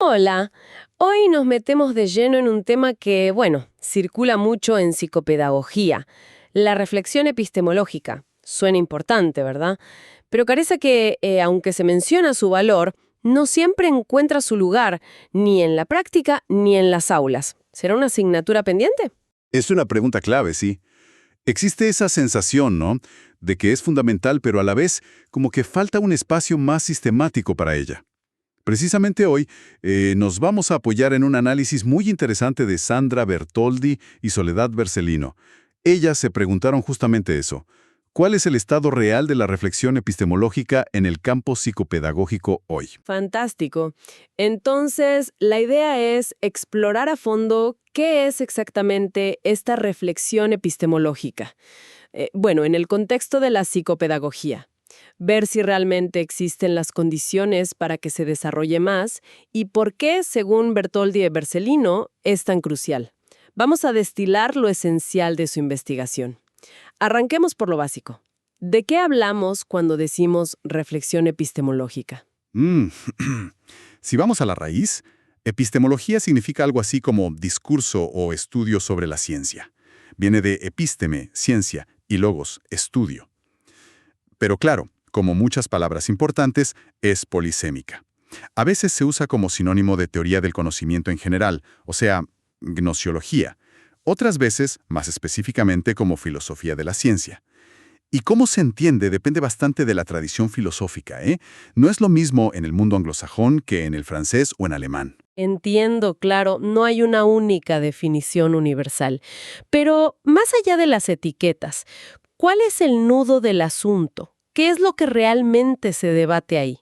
Hola, hoy nos metemos de lleno en un tema que, bueno, circula mucho en psicopedagogía, la reflexión epistemológica. Suena importante, ¿verdad? Pero parece que, aunque se menciona su valor, no siempre encuentra su lugar, ni en la práctica ni en las aulas. ¿Será una asignatura pendiente? Es una pregunta clave, sí. Existe esa sensación, ¿no? De que es fundamental, pero a la vez como que falta un espacio más sistemático para ella. Precisamente hoy nos vamos a apoyar en un análisis muy interesante de Sandra Bertoldi y Soledad Bercelino. Ellas se preguntaron justamente eso. ¿Cuál es el estado real de la reflexión epistemológica en el campo psicopedagógico hoy? Fantástico. Entonces, la idea es explorar a fondo qué es exactamente esta reflexión epistemológica. Bueno, en el contexto de la psicopedagogía. Ver si realmente existen las condiciones para que se desarrolle más y por qué, según Bertoldi y Bercelino, es tan crucial. Vamos a destilar lo esencial de su investigación. Arranquemos por lo básico. ¿De qué hablamos cuando decimos reflexión epistemológica? Mm, Si vamos a la raíz, epistemología significa algo así como discurso o estudio sobre la ciencia. Viene de epísteme, ciencia, y logos, estudio. Pero claro, como muchas palabras importantes, es polisémica. A veces se usa como sinónimo de teoría del conocimiento en general, o sea, gnosiología. Otras veces, más específicamente, como filosofía de la ciencia. Y cómo se entiende depende bastante de la tradición filosófica, ¿eh? No es lo mismo en el mundo anglosajón que en el francés o en alemán. Entiendo, claro, no hay una única definición universal. Pero más allá de las etiquetas, ¿cuál es el nudo del asunto? ¿Qué es lo que realmente se debate ahí?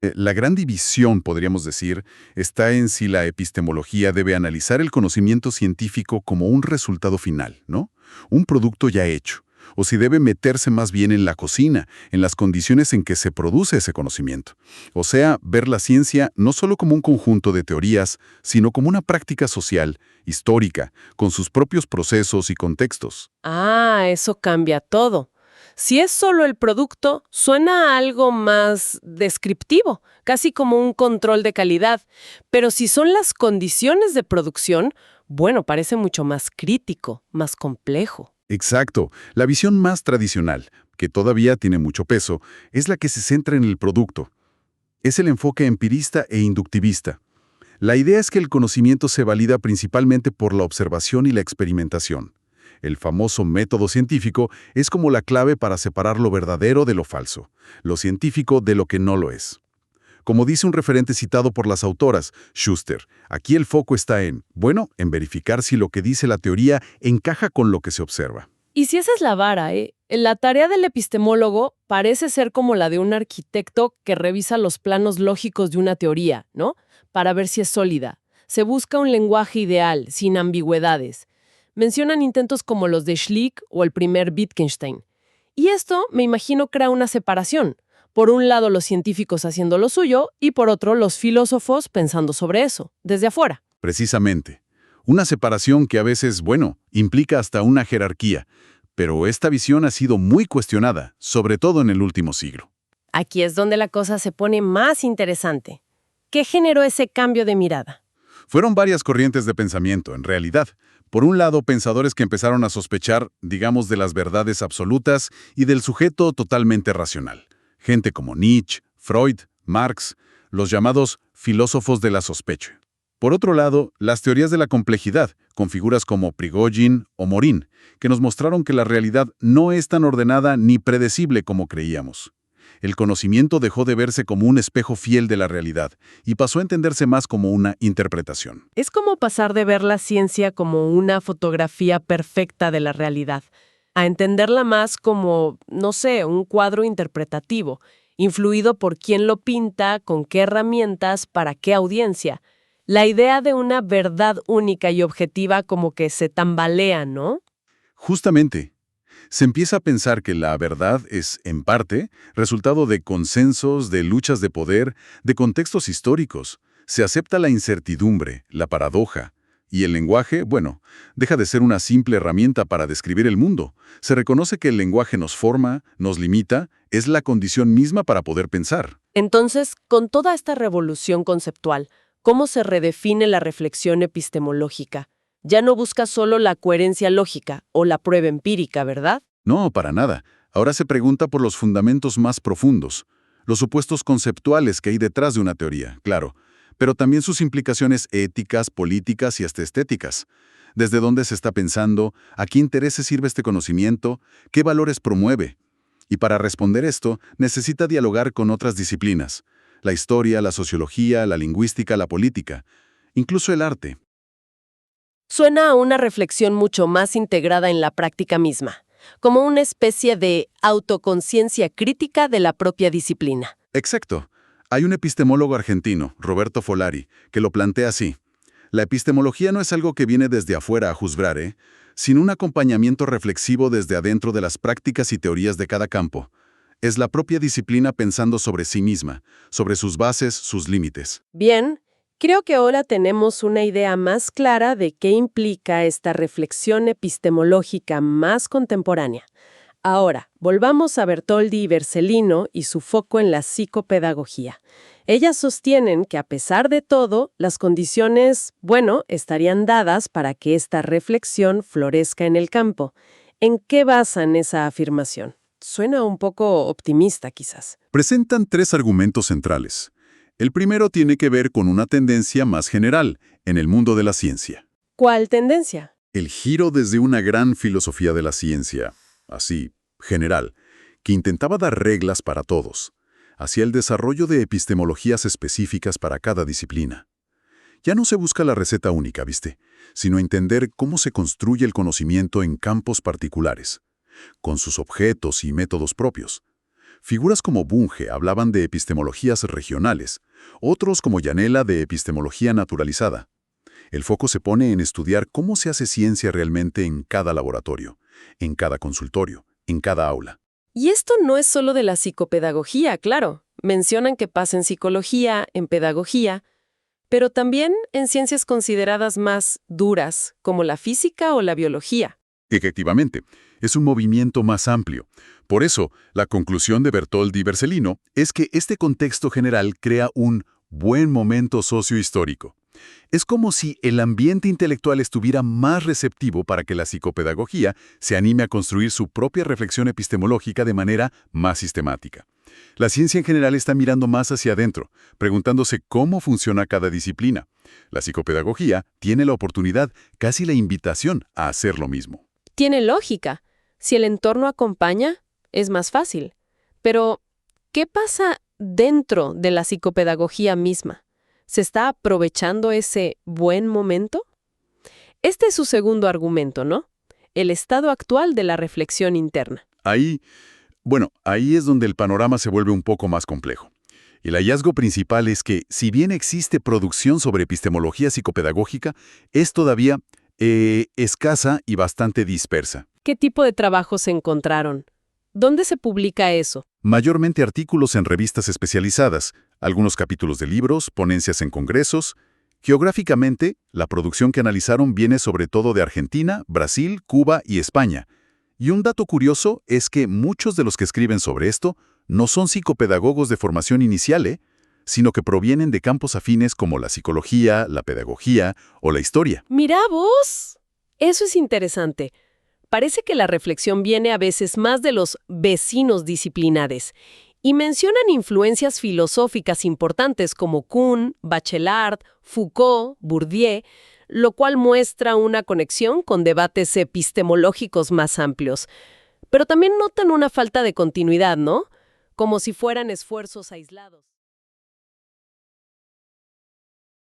La gran división, podríamos decir, está en si la epistemología debe analizar el conocimiento científico como un resultado final, ¿no? Un producto ya hecho. O si debe meterse más bien en la cocina, en las condiciones en que se produce ese conocimiento. O sea, ver la ciencia no solo como un conjunto de teorías, sino como una práctica social, histórica, con sus propios procesos y contextos. Ah, eso cambia todo. Si es solo el producto, suena a algo más descriptivo, casi como un control de calidad. Pero si son las condiciones de producción, bueno, parece mucho más crítico, más complejo. Exacto. La visión más tradicional, que todavía tiene mucho peso, es la que se centra en el producto. Es el enfoque empirista e inductivista. La idea es que el conocimiento se valida principalmente por la observación y la experimentación. El famoso método científico es como la clave para separar lo verdadero de lo falso, lo científico de lo que no lo es. Como dice un referente citado por las autoras, Schuster, aquí el foco está en verificar si lo que dice la teoría encaja con lo que se observa. Y si esa es la vara, la tarea del epistemólogo parece ser como la de un arquitecto que revisa los planos lógicos de una teoría, ¿no? Para ver si es sólida. Se busca un lenguaje ideal, sin ambigüedades. Mencionan intentos como los de Schlick o el primer Wittgenstein. Y esto, me imagino, crea una separación. Por un lado los científicos haciendo lo suyo y por otro los filósofos pensando sobre eso, desde afuera. Precisamente. Una separación que a veces, implica hasta una jerarquía, pero esta visión ha sido muy cuestionada, sobre todo en el último siglo. Aquí es donde la cosa se pone más interesante. ¿Qué generó ese cambio de mirada? Fueron varias corrientes de pensamiento, en realidad. Por un lado, pensadores que empezaron a sospechar, digamos, de las verdades absolutas y del sujeto totalmente racional. Gente como Nietzsche, Freud, Marx, los llamados filósofos de la sospecha. Por otro lado, las teorías de la complejidad, con figuras como Prigogine o Morin, que nos mostraron que la realidad no es tan ordenada ni predecible como creíamos. El conocimiento dejó de verse como un espejo fiel de la realidad y pasó a entenderse más como una interpretación. Es como pasar de ver la ciencia como una fotografía perfecta de la realidad, a entenderla más como, no sé, un cuadro interpretativo, influido por quién lo pinta, con qué herramientas, para qué audiencia. La idea de una verdad única y objetiva como que se tambalea, ¿no? Justamente, se empieza a pensar que la verdad es, en parte, resultado de consensos, de luchas de poder, de contextos históricos. Se acepta la incertidumbre, la paradoja. Y el lenguaje, deja de ser una simple herramienta para describir el mundo. Se reconoce que el lenguaje nos forma, nos limita, es la condición misma para poder pensar. Entonces, con toda esta revolución conceptual, ¿Cómo se redefine la reflexión epistemológica? Ya no busca solo la coherencia lógica o la prueba empírica, ¿verdad? No, para nada. Ahora se pregunta por los fundamentos más profundos, los supuestos conceptuales que hay detrás de una teoría, claro, pero también sus implicaciones éticas, políticas y hasta estéticas. Desde dónde se está pensando, a qué intereses sirve este conocimiento, qué valores promueve. Y para responder esto, necesita dialogar con otras disciplinas: la historia, la sociología, la lingüística, la política, incluso el arte. Suena a una reflexión mucho más integrada en la práctica misma, como una especie de autoconciencia crítica de la propia disciplina. Exacto. Hay un epistemólogo argentino, Roberto Folari, que lo plantea así: la epistemología no es algo que viene desde afuera a juzgar, sino un acompañamiento reflexivo desde adentro de las prácticas y teorías de cada campo. Es la propia disciplina pensando sobre sí misma, sobre sus bases, sus límites. Bien, creo que ahora tenemos una idea más clara de qué implica esta reflexión epistemológica más contemporánea. Ahora, volvamos a Bertoldi y Bersellino y su foco en la psicopedagogía. Ellas sostienen que a pesar de todo, las condiciones, estarían dadas para que esta reflexión florezca en el campo. ¿En qué basan esa afirmación? Suena un poco optimista, quizás. Presentan tres argumentos centrales. El primero tiene que ver con una tendencia más general en el mundo de la ciencia. ¿Cuál tendencia? El giro desde una gran filosofía de la ciencia, así, general, que intentaba dar reglas para todos, hacia el desarrollo de epistemologías específicas para cada disciplina. Ya no se busca la receta única, ¿viste?, sino entender cómo se construye el conocimiento en campos particulares, con sus objetos y métodos propios. Figuras como Bunge hablaban de epistemologías regionales, otros como Yanela de epistemología naturalizada. El foco se pone en estudiar cómo se hace ciencia realmente en cada laboratorio, en cada consultorio, en cada aula. Y esto no es solo de la psicopedagogía, claro. Mencionan que pasa en psicología, en pedagogía, pero también en ciencias consideradas más duras, como la física o la biología. Efectivamente, es un movimiento más amplio. Por eso, la conclusión de Bertoldi y Bersellino es que este contexto general crea un buen momento sociohistórico. Es como si el ambiente intelectual estuviera más receptivo para que la psicopedagogía se anime a construir su propia reflexión epistemológica de manera más sistemática. La ciencia en general está mirando más hacia adentro, preguntándose cómo funciona cada disciplina. La psicopedagogía tiene la oportunidad, casi la invitación, a hacer lo mismo. Tiene lógica. Si el entorno acompaña, es más fácil. Pero, ¿qué pasa dentro de la psicopedagogía misma? ¿Se está aprovechando ese buen momento? Este es su segundo argumento, ¿no? El estado actual de la reflexión interna. Ahí es donde el panorama se vuelve un poco más complejo. El hallazgo principal es que, si bien existe producción sobre epistemología psicopedagógica, es todavía escasa y bastante dispersa. ¿Qué tipo de trabajos se encontraron? ¿Dónde se publica eso? Mayormente artículos en revistas especializadas, algunos capítulos de libros, ponencias en congresos. Geográficamente, la producción que analizaron viene sobre todo de Argentina, Brasil, Cuba y España. Y un dato curioso es que muchos de los que escriben sobre esto no son psicopedagogos de formación inicial, sino que provienen de campos afines como la psicología, la pedagogía o la historia. ¡Mira vos! Eso es interesante. Parece que la reflexión viene a veces más de los vecinos disciplinares y mencionan influencias filosóficas importantes como Kuhn, Bachelard, Foucault, Bourdieu, lo cual muestra una conexión con debates epistemológicos más amplios. Pero también notan una falta de continuidad, ¿no? Como si fueran esfuerzos aislados.